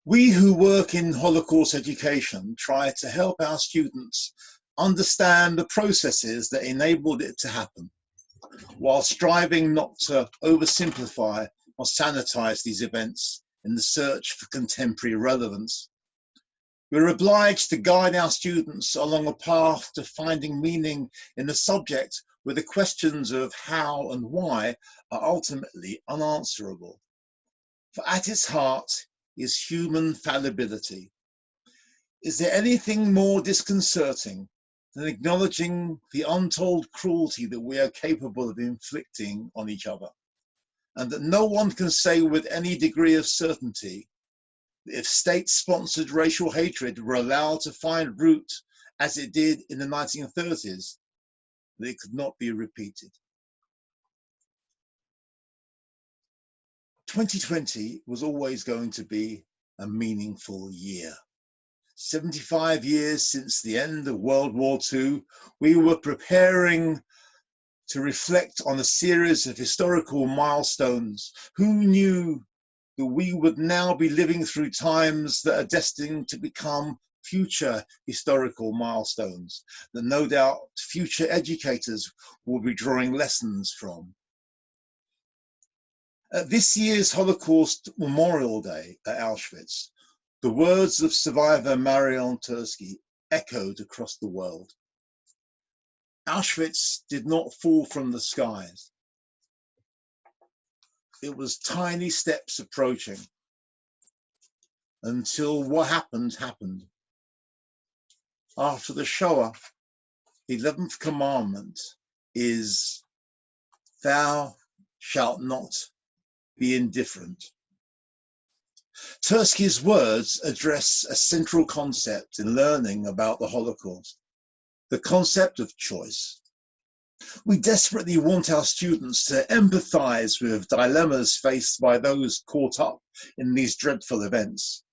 We who work in Holocaust education try to help our students understand the processes that enabled it to happen, while striving not to oversimplify or sanitize these events in the search for contemporary relevance. We're obliged to guide our students along a path to finding meaning in a subject where the questions of how and why are ultimately unanswerable. For at its heart is human fallibility. Is there anything more disconcerting than acknowledging the untold cruelty that we are capable of inflicting on each other, and that no one can say with any degree of certainty that if state-sponsored racial hatred were allowed to find root as it did in the 1930s, that it could not be repeated. 2020 was always going to be a meaningful year. 75 years since the end of World War II, we were preparing to reflect on a series of historical milestones. Who knew that we would now be living through times that are destined to become future historical milestones, that no doubt future educators will be drawing lessons from. At this year's Holocaust Memorial Day at Auschwitz, the words of survivor Marion Tursky echoed across the world. Auschwitz did not fall from the skies. It was tiny steps approaching until what happened, happened. After the Shoah, the 11th commandment is, "Thou shalt not be indifferent." Tursky's words address a central concept in learning about the Holocaust, the concept of choice. We desperately want our students to empathize with dilemmas faced by those caught up in these dreadful events.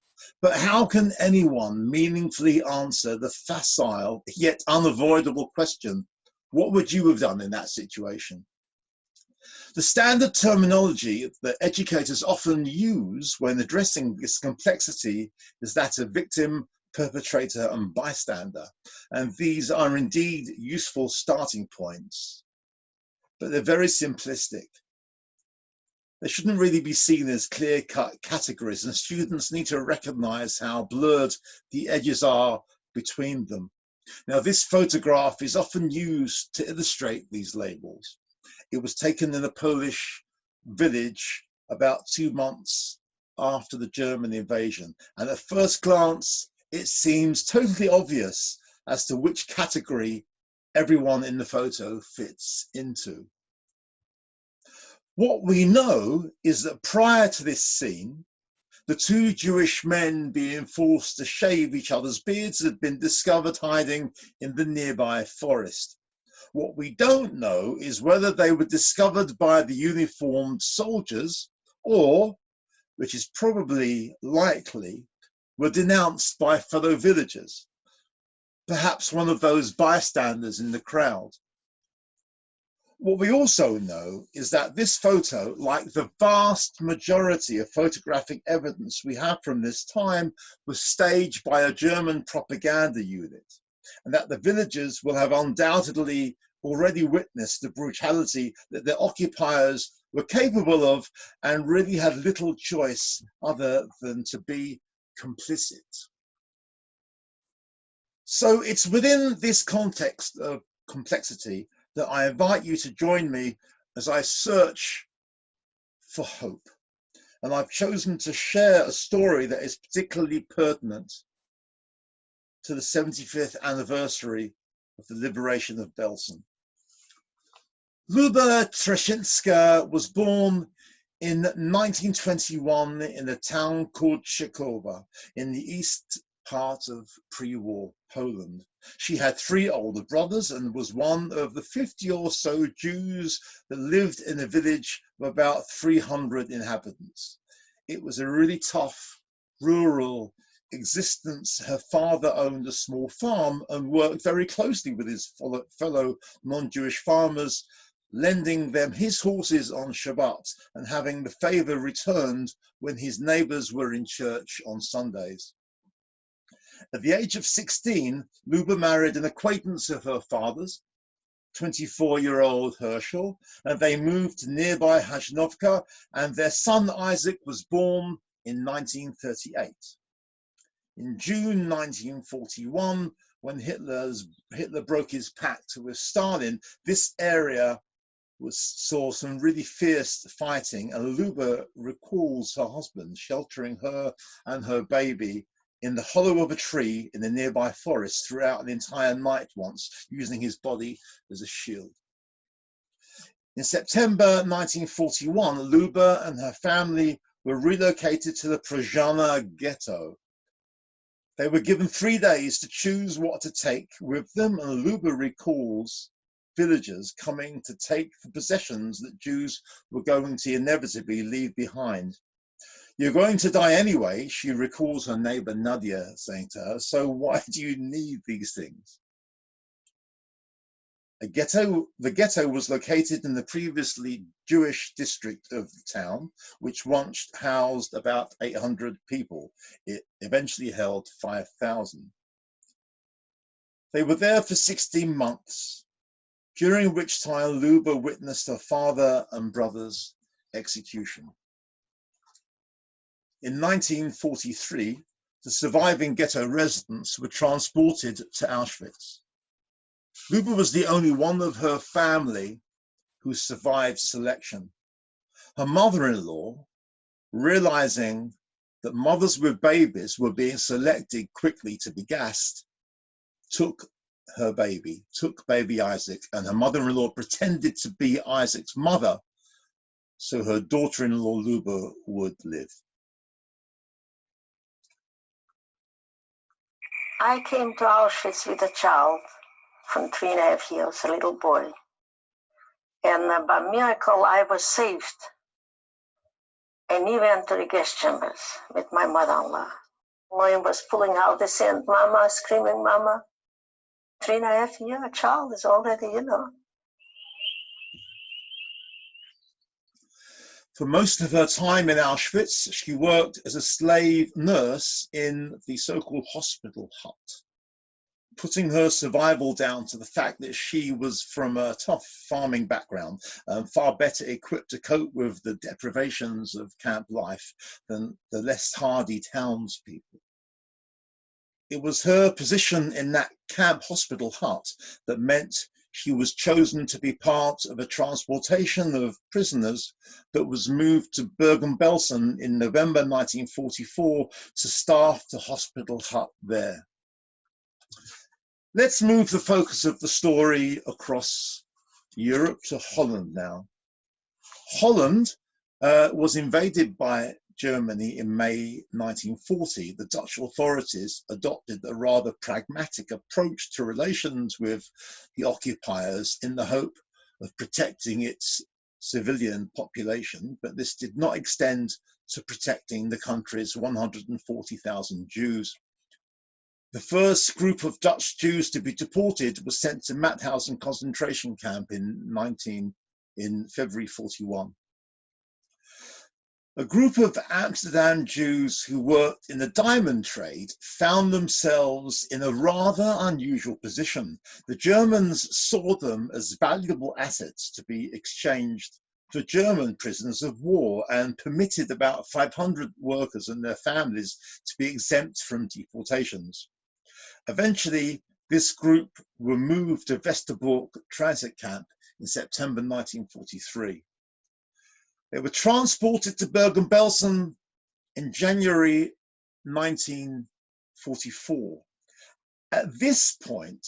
But how can anyone meaningfully answer the facile yet unavoidable question, what would you have done in that situation? The standard terminology that educators often use when addressing this complexity is that of victim, perpetrator, and bystander. And these are indeed useful starting points, but they're very simplistic. They shouldn't really be seen as clear-cut categories, and students need to recognize how blurred the edges are between them. Now, this photograph is often used to illustrate these labels. It was taken in a Polish village about 2 months after the German invasion. And at first glance, it seems totally obvious as to which category everyone in the photo fits into. What we know is that prior to this scene, the two Jewish men being forced to shave each other's beards had been discovered hiding in the nearby forest. What we don't know is whether they were discovered by the uniformed soldiers or, which is probably likely, were denounced by fellow villagers, perhaps one of those bystanders in the crowd. What we also know is that this photo, like the vast majority of photographic evidence we have from this time, was staged by a German propaganda unit, and that the villagers will have undoubtedly already witnessed the brutality that their occupiers were capable of and really had little choice other than to be complicit. So it's within this context of complexity that I invite you to join me as I search for hope. And I've chosen to share a story that is particularly pertinent to the 75th anniversary of the liberation of Belsen. Luba Treshinska was born in 1921 in a town called Chikowa in the east part of pre-war Poland. She had 3 older brothers and was one of the 50 or so Jews that lived in a village of about 300 inhabitants. It was a really tough, rural existence. Her father owned a small farm and worked very closely with his fellow non-Jewish farmers lending them his horses on Shabbat and having the favor returned when his neighbors were in church on Sundays. At the age of 16, Luba married an acquaintance of her father's, 24-year-old Herschel, and they moved to nearby Hajnovka, and their son Isaac was born in 1938. In June 1941, when Hitler broke his pact with Stalin, this area saw some really fierce fighting, and Luba recalls her husband sheltering her and her baby in the hollow of a tree in the nearby forest throughout an entire night once, using his body as a shield. In September 1941, Luba and her family were relocated to the Prozhana ghetto. They were given 3 days to choose what to take with them, and Luba recalls villagers coming to take the possessions that Jews were going to inevitably leave behind. "You're going to die anyway," she recalls her neighbor Nadia saying to her, "so why do you need these things?" The ghetto was located in the previously Jewish district of the town, which once housed about 800 people. It eventually held 5,000. They were there for 16 months, during which time Luba witnessed her father and brother's execution. In 1943, the surviving ghetto residents were transported to Auschwitz. Luba was the only one of her family who survived selection. Her mother-in-law, realizing that mothers with babies were being selected quickly to be gassed, took baby Isaac, and her mother-in-law pretended to be Isaac's mother so her daughter-in-law Luba would live. I came to Auschwitz with a child from 3.5 years, a little boy. And by miracle, I was saved. And he went to the gas chambers with my mother-in-law. Mine was pulling out the sand, "Mama," screaming, "Mama." 3.5 year child is already, For most of her time in Auschwitz, she worked as a slave nurse in the so-called hospital hut, putting her survival down to the fact that she was from a tough farming background and far better equipped to cope with the deprivations of camp life than the less hardy townspeople. It was her position in that camp hospital hut that meant she was chosen to be part of a transportation of prisoners that was moved to Bergen-Belsen in November 1944 to staff the hospital hut there. Let's move the focus of the story across Europe to Holland now. Holland was invaded by Germany in May 1940. The Dutch authorities adopted a rather pragmatic approach to relations with the occupiers in the hope of protecting its civilian population, but this did not extend to protecting the country's 140,000 Jews. The first group of Dutch Jews to be deported was sent to Bergen-Belsen Concentration Camp in February 41. A group of Amsterdam Jews who worked in the diamond trade found themselves in a rather unusual position. The Germans saw them as valuable assets to be exchanged for German prisoners of war and permitted about 500 workers and their families to be exempt from deportations. Eventually, this group were moved to Westerbork transit camp in September 1943. They were transported to Bergen-Belsen in January 1944. At this point,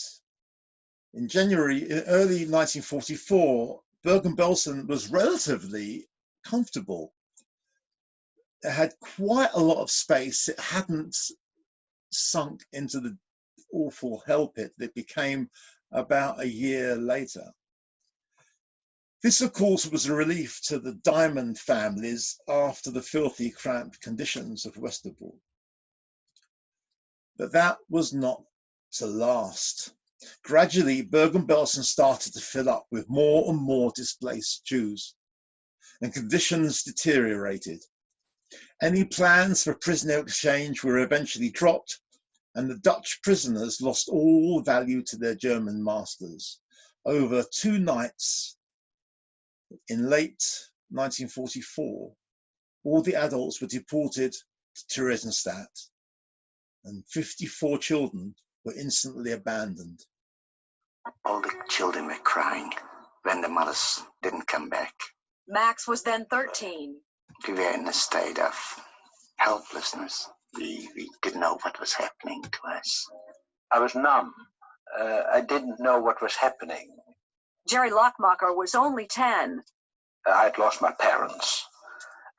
in early 1944, Bergen-Belsen was relatively comfortable. It had quite a lot of space. It hadn't sunk into the awful hell pit that became about a year later. This, of course, was a relief to the diamond families after the filthy, cramped conditions of Westerbork. But that was not to last. Gradually, Bergen-Belsen started to fill up with more and more displaced Jews, and conditions deteriorated. Any plans for prisoner exchange were eventually dropped, and the Dutch prisoners lost all value to their German masters. Over 2 nights in late 1944, all the adults were deported to Theresienstadt, and 54 children were instantly abandoned. All the children were crying when the mothers didn't come back. Max was then 13. We were in a state of helplessness. We didn't know what was happening to us. I was numb. I didn't know what was happening. Jerry Lockmacher was only 10. I'd lost my parents.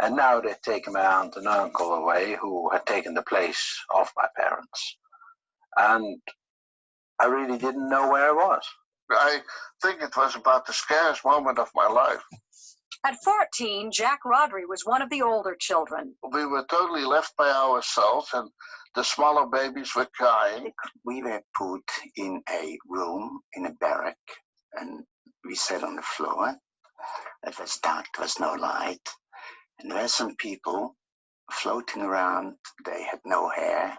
And now they'd taken my aunt and uncle away who had taken the place of my parents. And I really didn't know where I was. I think it was about the scariest moment of my life. At 14, Jack Rodri was one of the older children. We were totally left by ourselves, and the smaller babies were crying. We were put in a room in a barrack, and we sat on the floor. It was dark, there was no light. And there were some people floating around. They had no hair,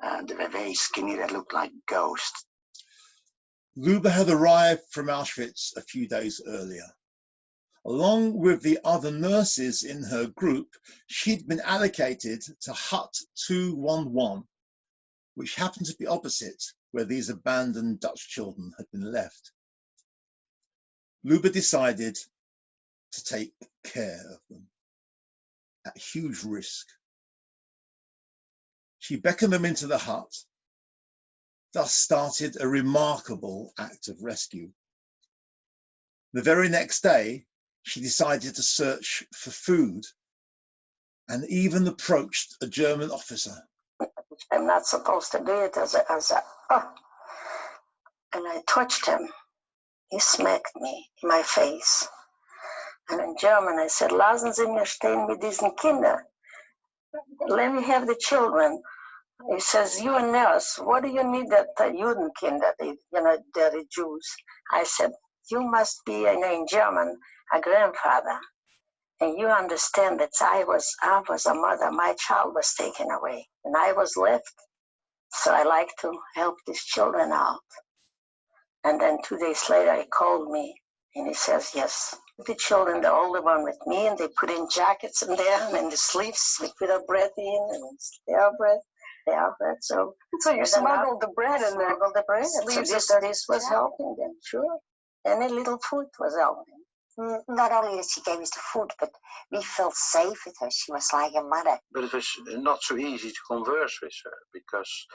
and they were very skinny. They looked like ghosts. Lube had arrived from Auschwitz a few days earlier. Along with the other nurses in her group, she'd been allocated to Hut 211, which happened to be opposite where these abandoned Dutch children had been left. Lube decided to take care of them at huge risk. She beckoned them into the hut, thus started a remarkable act of rescue. The very next day, she decided to search for food and even approached a German officer. I'm not supposed to do it and I touched him. He smacked me in my face. And in German, I said, "Lassen Sie mich stehen mit diesen Kindern. Let me have the children." He says, "You a nurse, what do you need that Judenkinder, the Jews?" I said, "You must be, in German, a grandfather. And you understand that I was a mother. My child was taken away, and I was left. So I like to help these children out." And then 2 days later, he called me, and he says, "Yes, the children, the older one with me, and they put in jackets in there, and in the sleeves, we put our bread in, and their bread. So you smuggled the bread in there. Smuggled the bread. Sleeves So of this was helping them, sure. Any little food was helping. Not only that she gave us the food, but we felt safe with her. She was like a mother. But it was not so easy to converse with her because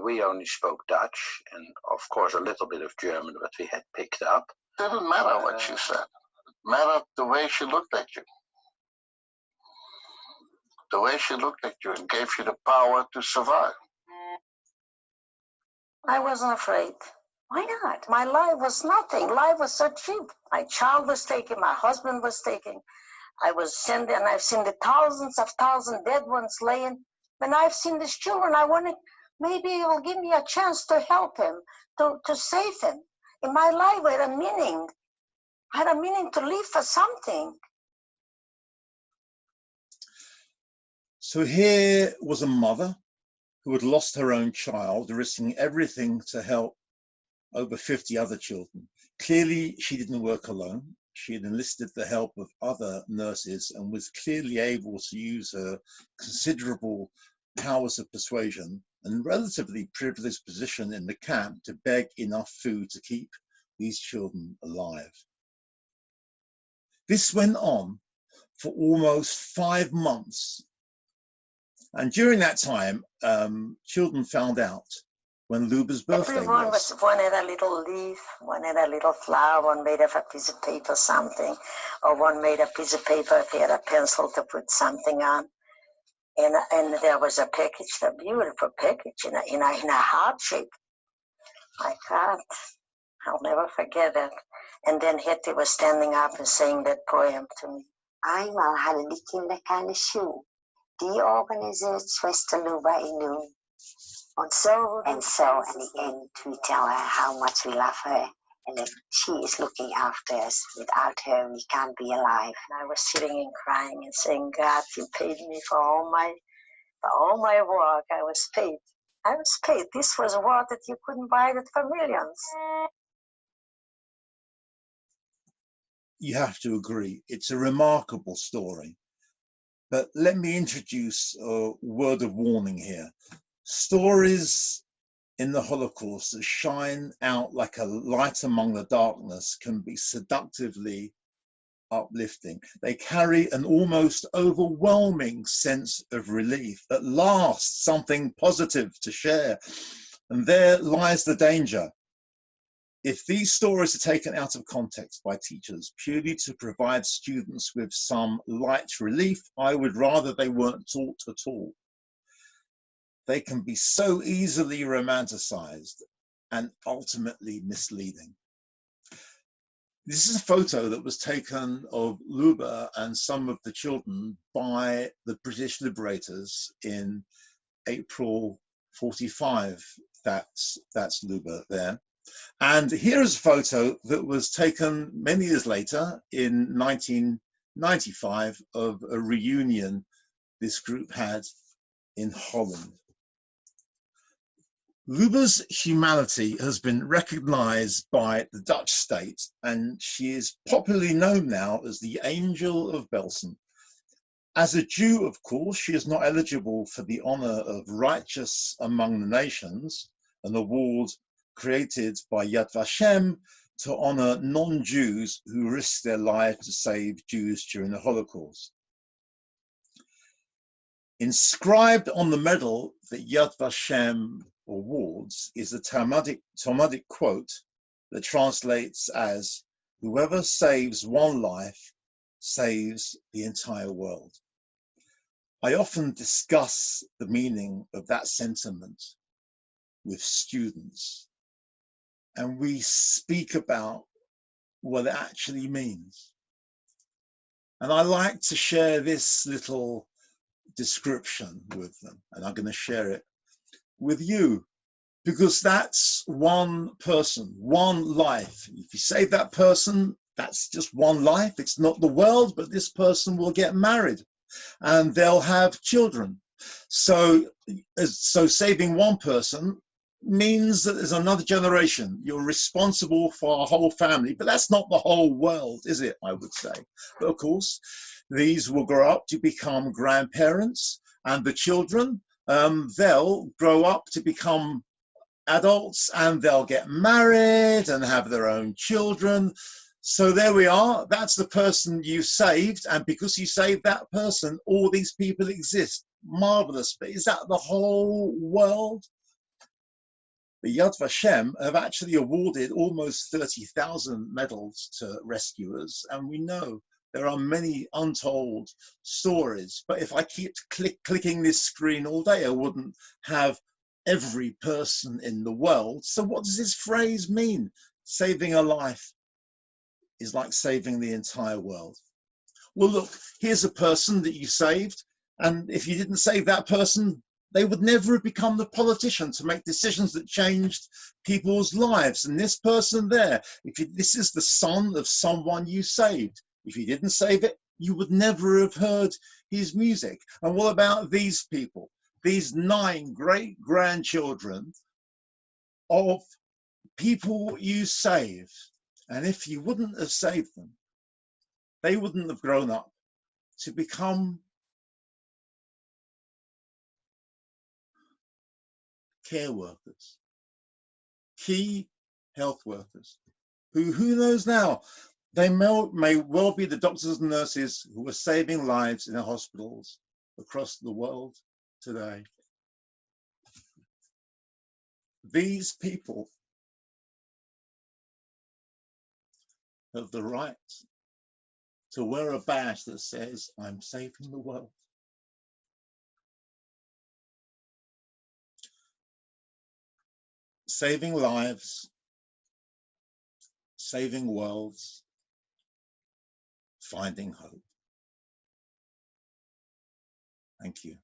we only spoke Dutch and, of course, a little bit of German, but we had picked up. It didn't matter what she said. It mattered the way she looked at you. The way she looked at you and gave you the power to survive. I wasn't afraid. Why not? My life was nothing. Life was so cheap. My child was taken. My husband was taken. I've seen the thousands dead ones laying. When I've seen these children, I wanted, maybe it will give me a chance to help him, to save him. In my life, I had a meaning. I had a meaning to live for something. So here was a mother who had lost her own child, risking everything to help over 50 other children. Clearly, she didn't work alone. She had enlisted the help of other nurses and was clearly able to use her considerable powers of persuasion and relatively privileged position in the camp to beg enough food to keep these children alive. This went on for almost 5 months. And during that time, children found out when Luba's birthday Everyone was. one had a little leaf, one had a little flower, one made of a piece of paper something, or one made a piece of paper if he had a pencil to put something on. And there was a package, a beautiful package in a heart shape. My God, I'll never forget that. And then Hetty was standing up and saying that poem to me. Einmal hadden die kinderen keine Schuhe. Die organiseert Schwester Luba in doen. And so in the end, we tell her how much we love her and that she is looking after us. Without her, we can't be alive. And I was sitting and crying and saying, God, you paid me for all my work. I was paid. I was paid. This was a work that you couldn't buy it for millions. You have to agree, it's a remarkable story. But let me introduce a word of warning here. Stories in the Holocaust that shine out like a light among the darkness can be seductively uplifting. They carry an almost overwhelming sense of relief. At last, something positive to share. And there lies the danger. If these stories are taken out of context by teachers purely to provide students with some light relief, I would rather they weren't taught at all. They can be so easily romanticized and ultimately misleading. This is a photo that was taken of Luba and some of the children by the British liberators in April 45. That's Luba there. And here is a photo that was taken many years later in 1995 of a reunion this group had in Holland. Luba's humanity has been recognized by the Dutch state, and she is popularly known now as the Angel of Belsen. As a Jew, of course, she is not eligible for the honor of Righteous Among the Nations, an award created by Yad Vashem to honor non-Jews who risked their lives to save Jews during the Holocaust. Inscribed on the medal that Yad Vashem awards is a Talmudic quote that translates as, "Whoever saves one life saves the entire world." I often discuss the meaning of that sentiment with students, and we speak about what it actually means. And I like to share this little description with them, and I'm going to share it with you, because that's one person, one life. If you save that person, that's just one life. It's not the world, but this person will get married and they'll have children. So saving one person means that there's another generation. You're responsible for a whole family, but that's not the whole world, is it? I would say. But of course, these will grow up to become grandparents, and the children, they'll grow up to become adults, and they'll get married and have their own children. So there we are. That's the person you saved, and because you saved that person, all these people exist. Marvelous. But is that the whole world? The Yad Vashem have actually awarded almost 30,000 medals to rescuers, and we know there are many untold stories. But if I keep clicking this screen all day, I wouldn't have every person in the world. So what does this phrase mean? Saving a life is like saving the entire world. Well, look, here's a person that you saved, and if you didn't save that person, they would never have become the politician to make decisions that changed people's lives. And this person there, this is the son of someone you saved. If you didn't save it, you would never have heard his music. And what about these people? These 9 great-grandchildren of people you saved. And if you wouldn't have saved them, they wouldn't have grown up to become care workers, key health workers, who knows now, they may well be the doctors and nurses who are saving lives in the hospitals across the world today. These people have the right to wear a badge that says, "I'm saving the world." Saving lives, saving worlds, finding hope. Thank you.